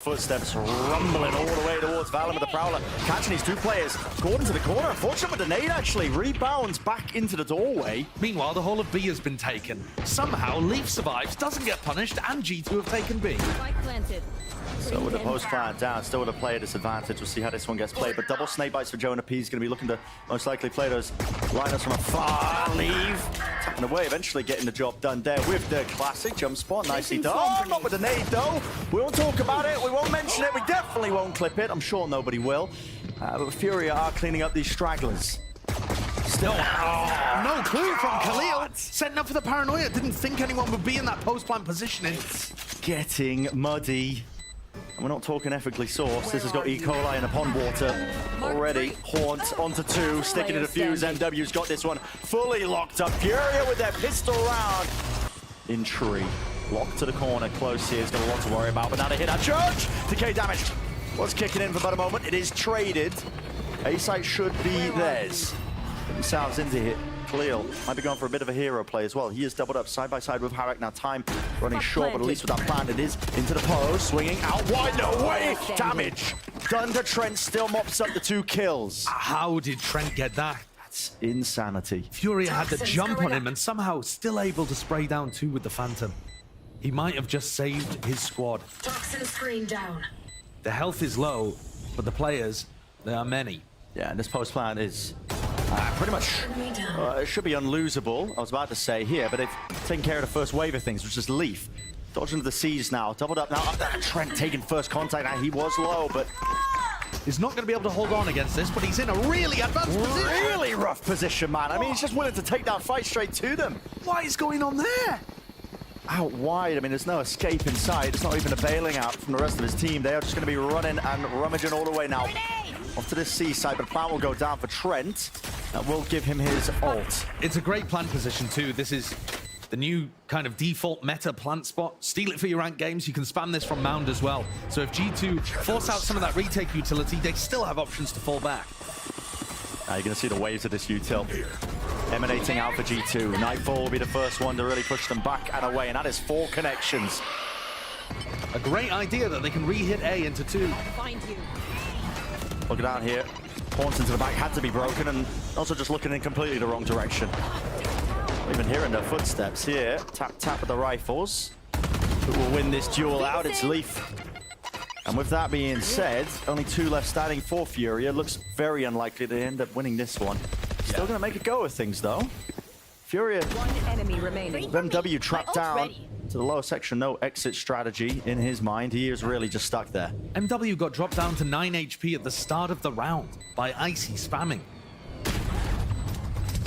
Footsteps rumbling all the way towards Valor with the Prowler. Catching these two players. Gordon to the corner. Unfortunate with the nade, actually. Rebounds back into the doorway. Meanwhile, the whole of B has been taken. Somehow, Leaf survives, doesn't get punished, and G2 have taken B. So with the post plant down, still with a player disadvantage. We'll see how this one gets played. But double snake bites for Jonah P is going to be looking to most likely play those lineups from afar. Leave. Tapping away, eventually getting the job done there with the classic jump spot. Nicely done. Oh, not with the nade though. We won't talk about it. We won't mention it. We definitely won't clip it. I'm sure nobody will. But FURIA are cleaning up these stragglers. Still. Oh, no clue from Khalil. Setting up for the paranoia. Didn't think anyone would be in that post-plant positioning. It's getting muddy. And we're not talking ethically sourced. This has got E. coli in the pond water already. Haunt onto two, sticking to the fuse. MW's got this one fully locked up. FURIA with their pistol round. In tree. Locked to the corner, close here. He's got a lot to worry about. But now they hit that church. Decay damage was kicking in for about a moment. It is traded. A-site should be theirs. Themselves into hit. Khalil might be going for a bit of a hero play as well. He is doubled up side by side with Harak. Now time running short, but at least with that plan, it is into the post, swinging out wide. No way! Damage done to Trent. Still mops up the 2 kills. How did Trent get that? That's insanity. FURIA had to jump on him and somehow still able to spray down 2 with the Phantom. He might have just saved his squad. Toxin screen down. The health is low, but the players, there are many. Yeah, and this post plan is pretty much, it should be unlosable, I was about to say here, but they've taken care of the first wave of things, which is Leaf. Dodging the seas now, doubled up now. Trent taking first contact, now he was low, but he's not going to be able to hold on against this, but he's in a really advanced position. Really rough position, man. I mean, he's just willing to take that fight straight to them. What is going on there? Out wide, I mean, there's no escape in sight. It's not even a bailing out from the rest of his team. They are just going to be running and rummaging all the way now. Off to this seaside, but the plan will go down for Trent. That will give him his ult. It's a great plant position too. This is the new kind of default meta plant spot. Steal it for your ranked games. You can spam this from Mound as well. So if G2 force out some of that retake utility, they still have options to fall back. Now you're going to see the waves of this util emanating out for G2. Nightfall will be the first one to really push them back and away, and that is 4 connections. A great idea that they can re-hit A into 2. Look down here. Haunts into the back had to be broken, and also just looking in completely the wrong direction. Even hearing their footsteps here. Tap, tap with the rifles. Who will win this duel out? It's Leaf. And with that being said, only 2 left standing for FURIA. Looks very unlikely to end up winning this one. Still going to make a go of things, though. FURIA, 1 enemy remaining. MW trapped down to the lower section. No exit strategy in his mind. He is really just stuck there. MW got dropped down to 9 HP at the start of the round by Icy spamming.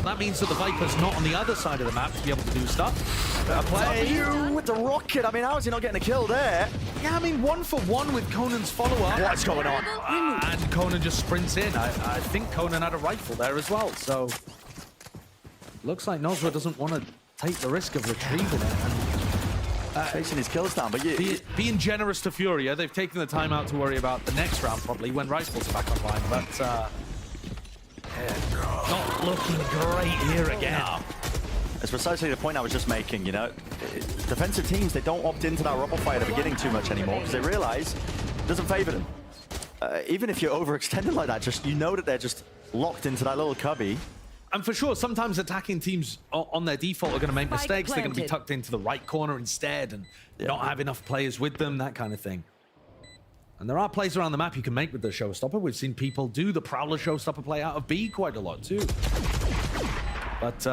That means that the Viper's not on the other side of the map to be able to do stuff. Better play with the rocket. I mean, how is he not getting a kill there? Yeah, I mean, 1 for 1 with Conan's follow-up. What's going on? And Conan just sprints in. I think Conan had a rifle there as well, so looks like Nozra doesn't want to take the risk of retrieving it. Chasing his kills down, but being generous to FURIA, they've taken the time out to worry about the next round probably when rifles are back online, but not looking great here again. No. It's precisely the point I was just making, you know. Defensive teams, they don't opt into that rubble fight at the beginning too much anymore because they realize it doesn't favor them. Even if you're overextended like that, just you know that they're just locked into that little cubby. And for sure, sometimes attacking teams on their default are going to make mistakes. They're going to be tucked into the right corner instead and not have enough players with them, that kind of thing. And there are plays around the map you can make with the showstopper. We've seen people do the Prowler showstopper play out of B quite a lot too. But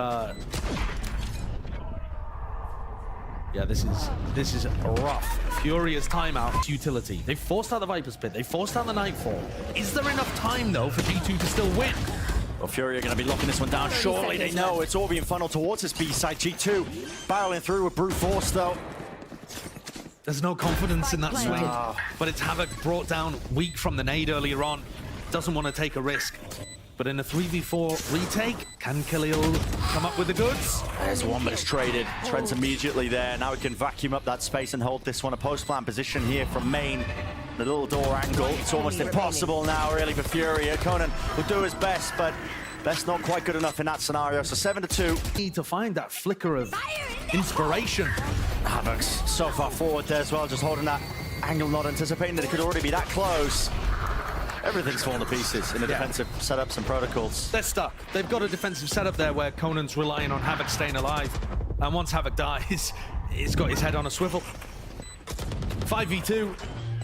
yeah, this is rough. FURIA's timeout utility. They forced out the Viper's Pit. They forced out the Nightfall. Is there enough time though for G2 to still win? Well, FURIA are going to be locking this one down. Surely they know it's all being funneled towards this B side. G2 barreling through with brute force though. There's no confidence in that swing, but it's Havoc brought down weak from the nade earlier on. Doesn't want to take a risk. But in a 3v4 retake, can Khalil come up with the goods? There's one, but it's traded. Trent's immediately there. Now he can vacuum up that space and hold this one. A post-plant position here from main. The little door angle. It's almost impossible now, really, for FURIA. Conan will do his best, but best not quite good enough in that scenario. So 7-2. Need to find that flicker of inspiration. Havoc's so far forward there as well, just holding that Angle not anticipating that it could already be that close. Everything's fallen to pieces in the defensive setups and protocols. They're stuck. They've got a defensive setup there where Conan's relying on Havoc staying alive. And once Havoc dies, he's got his head on a swivel. 5v2.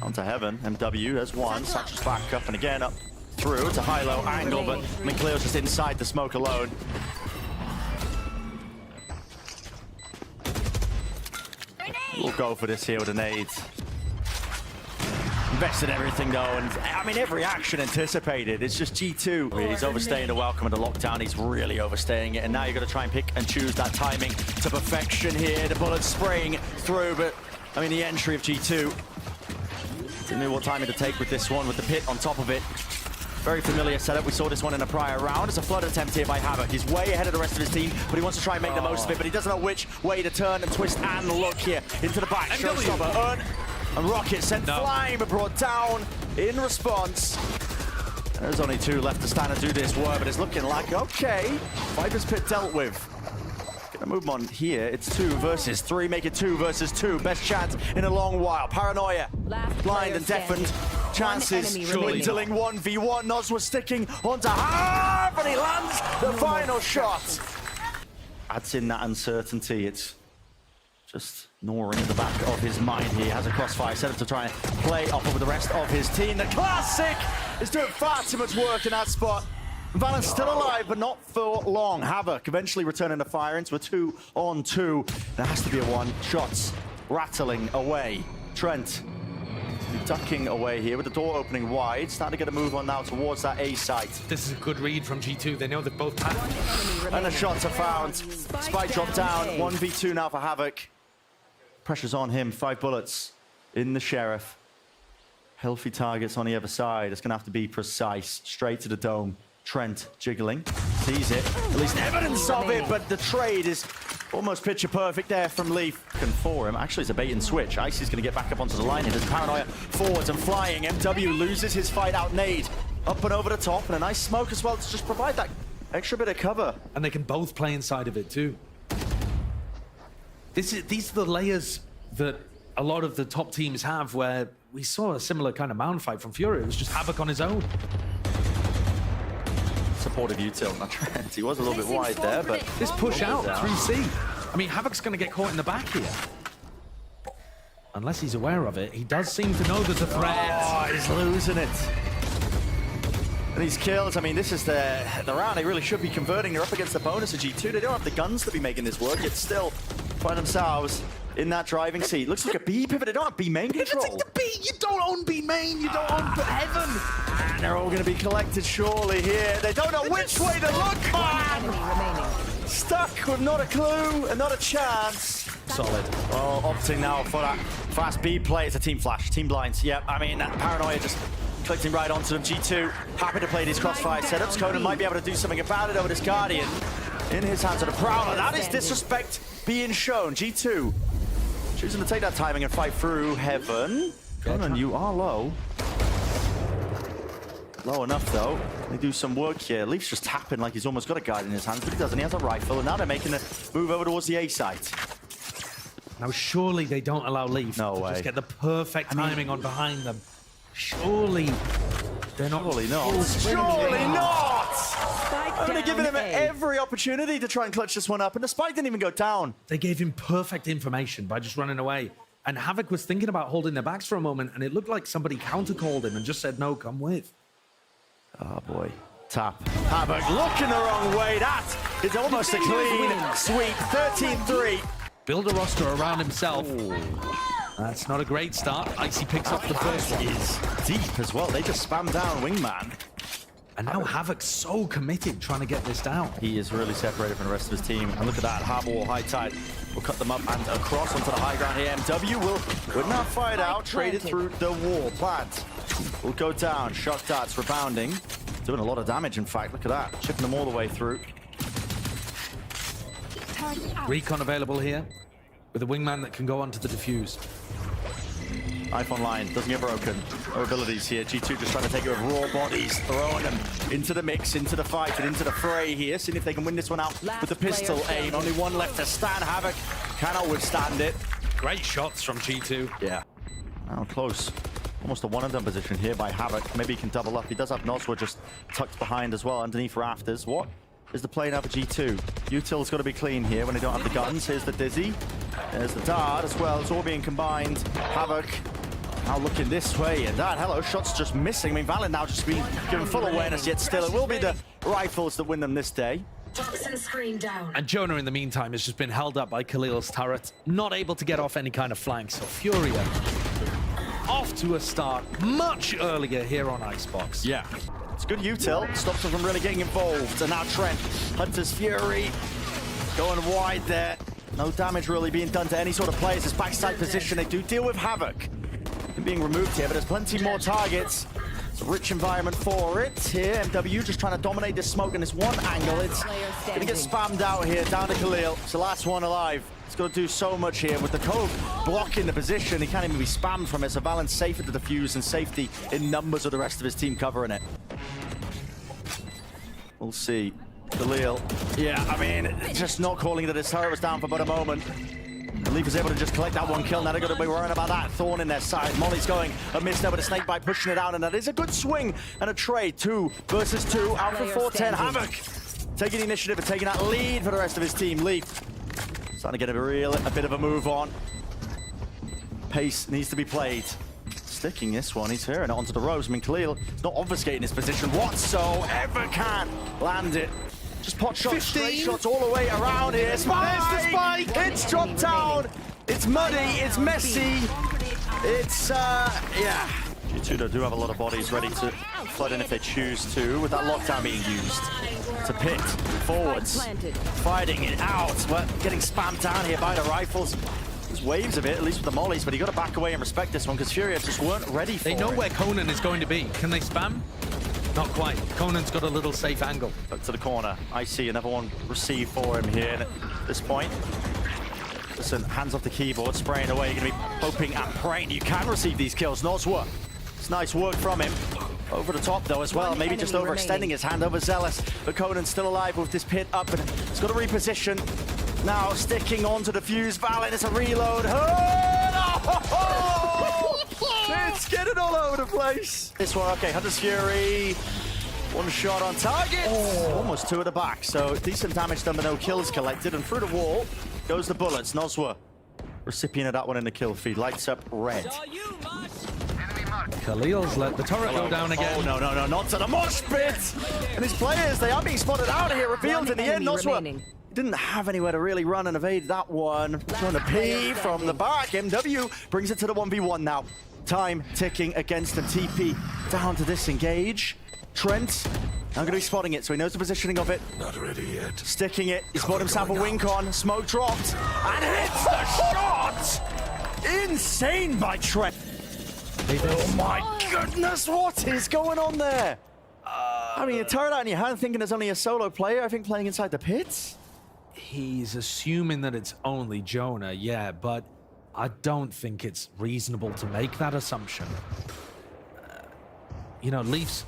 Onto Heaven. MW has one. Satchel's back up and again up through. It's a high-low angle, but McLeod's just inside the smoke alone. We'll go for this here with a nade. Invested everything though, and I mean every action anticipated. It's just G2. He's overstaying the welcome and the lockdown. He's really overstaying it, and now you've got to try and pick and choose that timing to perfection here. The bullets spraying through, but I mean the entry of G2. Didn't know what timing to take with this one, with the pit on top of it. Very familiar setup. We saw this one in a prior round. It's a flood attempt here by Havoc. He's way ahead of the rest of his team, but he wants to try and make the most of it, but he doesn't know which way to turn and twist and look here. Into the back. Showstopper, and Rocket sent flying, but brought down in response. There's only two left to stand and do this work, but it's looking like, okay, Viper's Pit dealt with. Gonna move on here. It's 2 versus 3. Make it 2 versus 2. Best chance in a long while. Paranoia, blind and deafened. Chances dwindling 1v1. Noz was sticking onto half, and he lands the final shot. Adds in that uncertainty. It's just gnawing at the back of his mind. He has a crossfire set up to try and play off with the rest of his team. The Classic is doing far too much work in that spot. Valent's still alive, but not for long. Havoc eventually returning to fire into a 2-on-2. There has to be a 1. Shots rattling away. Trent ducking away here with the door opening wide. Starting to get a move on now towards that A site. This is a good read from G2. They know they've both had. And the shots are found. Spike dropped down. 1v2 now for Havoc. Pressure's on him. 5 bullets in the Sheriff. Healthy targets on the other side. It's going to have to be precise. Straight to the dome. Trent jiggling, sees it, at least evidence of it, but the trade is almost picture perfect there from Leaf. For him, actually it's a bait and switch. Icy's going to get back up onto the line here. There's Paranoia forwards and flying. MW loses his fight out nade. Up and over the top, and a nice smoke as well to just provide that extra bit of cover. And they can both play inside of it too. These are the layers that a lot of the top teams have, where we saw a similar kind of mound fight from FURIA. It was just Havoc on his own. Supportive util, not Trent. He was a little bit wide there, but this push out through C. I mean, Havoc's going to get caught in the back here. Unless he's aware of it. He does seem to know there's a threat. Oh, he's losing it. And these kills, I mean, this is the round they really should be converting. They're up against the bonus of G2. They don't have the guns to be making this work, yet still find themselves in that driving seat. Looks like a B pivot. They don't have B main control. Take the B. You don't own B main. You don't own Heaven. And they're all going to be collected surely here. They don't know which way to look. Stuck with not a clue and not a chance. Solid. Well, opting now for that fast B play. It's a team flash, team blinds. Yep, I mean, Paranoia just clicking right onto them. G2 happy to play these crossfire setups. Conan might be able to do something about it over this Guardian. In his hands are the Prowler. That is disrespect being shown. G2 choosing to take that timing and fight through Heaven. Conan, you are low. Low enough though. They do some work here. Leaf's just tapping like he's almost got a guard in his hands, but he doesn't. He has a rifle, and now they're making the move over towards the A site. Now surely they don't allow Leaf to just get the perfect timing on behind them. Surely they're not. Surely not. Surely not! I'm going to give him every opportunity to try and clutch this one up, and the spike didn't even go down. They gave him perfect information by just running away. And Havoc was thinking about holding their backs for a moment, and it looked like somebody counter-called him and just said, no, come with. Oh boy. Tap. Havoc looking the wrong way. That is almost a clean sweep. 13-3. Build a roster around himself. Ooh. That's not a great start. Icy picks up the first one. Is deep as well. They just spam down Wingman. And now Havoc's so committed trying to get this down. He is really separated from the rest of his team. And look at that. Harbor wall, high tide. We'll cut them up and across onto the high ground here. MW will not fight out. Traded through the wall. Plant will go down. Shock darts rebounding. Doing a lot of damage, in fact. Look at that. Chipping them all the way through. Recon available here with a Wingman that can go onto the defuse. Knife online, doesn't get broken. No abilities here. G2 just trying to take it with raw bodies, throwing them into the mix, into the fight, and into the fray here. Seeing if they can win this one out with the pistol aim. Only one left to stand. Havoc cannot withstand it. Great shots from G2. Yeah. Now close. Almost a one-and-done position here by Havoc. Maybe he can double up. He does have Noswa just tucked behind as well, underneath rafters. What is the play now for G2? Util's got to be clean here when they don't have the guns. Here's the Dizzy. There's the Dart as well. It's all being combined. Havoc now looking this way, and that, hello, shots just missing. I mean, Valen now just being given full awareness, yet still it will be the rifles that win them this day. Toxin screen down. And Jonah, in the meantime, has just been held up by Khalil's turret, not able to get off any kind of flank. So FURIA off to a start much earlier here on Icebox. Yeah. It's good util, stops them from really getting involved. And now Trent, Hunter's Fury, going wide there. No damage really being done to any sort of players. This backside position, they do deal with Havoc. They're being removed here, but there's plenty more targets. It's a rich environment for it here. MW just trying to dominate this smoke in this one angle. It's going to get spammed out here, down to Khalil. It's the last one alive. He's got to do so much here. With the code blocking the position, he can't even be spammed from it. So Valen's safe at the defuse and safety in numbers of the rest of his team covering it. We'll see. Khalil, yeah, I mean, just not calling that his turret was down for but a moment. Leaf is able to just collect that one kill. Now they're going to be worrying about that thorn in their side. Molly's going amiss there with a snake bite, pushing it out, and that is a good swing and a trade. 2 versus 2. Alpha 410. Havoc taking the initiative and taking that lead for the rest of his team. Leaf starting to get a bit of a move on. Pace needs to be played. Sticking this one, he's hearing it onto the ropes. I mean, Khalil is not obfuscating his position whatsoever. Can land it. Just pot shots, 15. straight shots all the way around here. Spike! There's the spike! It's dropped down. It's muddy, it's messy. It's, yeah. G2 do have a lot of bodies ready to flood in if they choose to, with that lockdown being used. To pit, forwards, fighting it out. But getting spammed down here by the rifles. There's waves of it, at least with the mollies, but you got to back away and respect this one because FURIA just weren't ready for it. They know where Conan is going to be. Can they spam? Not quite. Conan's got a little safe angle. Back to the corner. I see another one receive for him here at this point. Listen, hands off the keyboard, spraying away. You're going to be hoping and praying you can receive these kills. Noswa. It's nice work from him. Over the top, though, as well. Maybe just overextending his hand over Zealous. But Conan's still alive with this pit up, and he's got to reposition. Now sticking onto the fuse. Valen, it's a reload. It's getting all over the place. This one, okay, Hunter's Fury. One shot on target. Almost 2 at the back. So decent damage done, but no kills collected. And through the wall goes the bullets. Noswa, recipient of that one in the kill feed. Lights up red. Khalil's let the turret go down again. Oh, no, not to the mosh pit. And his players, they are being spotted out of here. Revealed in the end. Noswa didn't have anywhere to really run and evade that one. Trying to P from the back. MW brings it to the 1v1 now. Time ticking against him. TP down to disengage. Trent now going to be spotting it, so he knows the positioning of it. Not ready yet. Sticking it. He's got himself a wink on. Smoke dropped. And hits the shot! Insane by Trent. Oh my goodness, what is going on there? I mean, a turret out in your hand thinking there's only a solo player, I think, playing inside the pits. He's assuming that it's only Jonah, yeah, but I don't think it's reasonable to make that assumption. You know, Leaf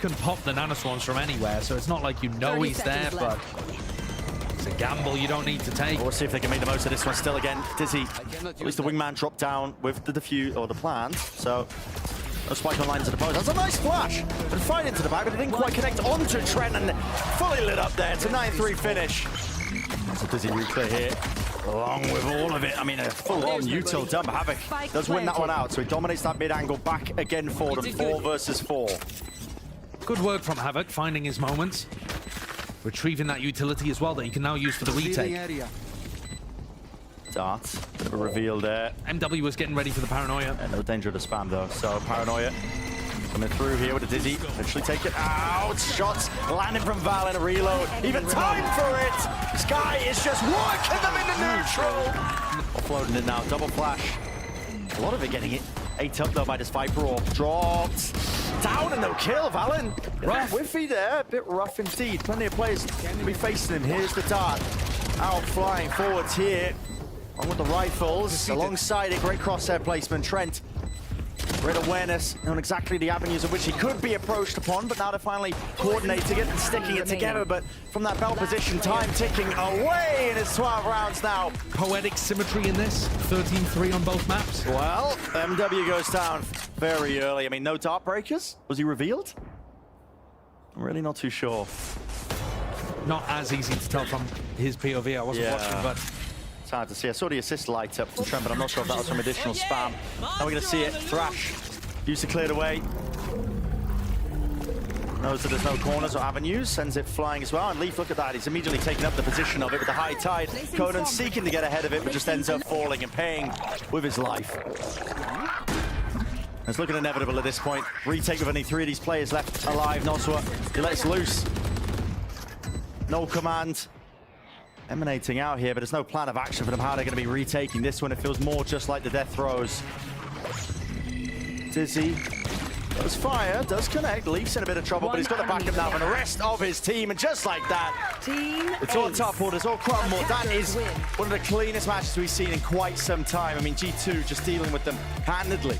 can pop the nanoswarms from anywhere, so it's not like you know he's there, but it's a gamble you don't need to take. We'll see if they can make the most of this one still again. Dizzy, at least the wingman dropped down with the defuse, or the plant, so no spike on lines to the post. That's a nice flash, but fine into the back, but it didn't quite connect onto Trent, and fully lit up there. It's a 9-3 finish. It's a Dizzy reclear here. Along with all of it, I mean, a full-on util dump. Havoc does win that one out, so he dominates that mid-angle back again for them. 4 versus 4. Good work from Havoc, finding his moments. Retrieving that utility as well that he can now use for the retake. Dart, bit of a reveal there. MW was getting ready for the paranoia. And no danger of the spam, though, so paranoia coming through here with a Dizzy. Actually take it out. Shots landing from Valen. A reload. Even time for it. Sky is just working them into neutral. Offloading it now. Double flash. A lot of it getting it. 8 up, though, by this Viper Orb. Dropped. Down and no kill. Valen. Rough. Whiffy there. A bit rough indeed. Plenty of players to be facing him. Here's the Dart. Out flying forwards here. On with the rifles. Alongside it. Great crosshair placement. Trent Great awareness on exactly the avenues of which he could be approached upon, but now they're finally coordinating it and sticking it together. But from that bell position, time ticking away, and it's 12 rounds now. Poetic symmetry in this. 13-3 on both maps. Well, MW goes down very early. I mean, no dart breakers? Was he revealed? I'm really not too sure. Not as easy to tell from his POV. I wasn't watching, but it's hard to see. I saw the assist light up from Trent, but I'm not sure if that was from additional spam. Now we're going to see it. Thrash used to clear it away. Knows that there's no corners or avenues, sends it flying as well. And Leaf, look at that. He's immediately taken up the position of it with the high tide. Conan seeking to get ahead of it, but just ends up falling and paying with his life. It's looking inevitable at this point. Retake with only 3 of these players left alive. Noswa, he lets loose. No command emanating out here, but there's no plan of action for them. How they're going to be retaking this one. It feels more just like the death throws. Dizzy does fire, does connect. Leaf's in a bit of trouble, but he's got the backup now from the rest of his team. And just like that, it's all top order, it's all crumbled. That is one of the cleanest matches we've seen in quite some time. I mean, G2 just dealing with them handedly.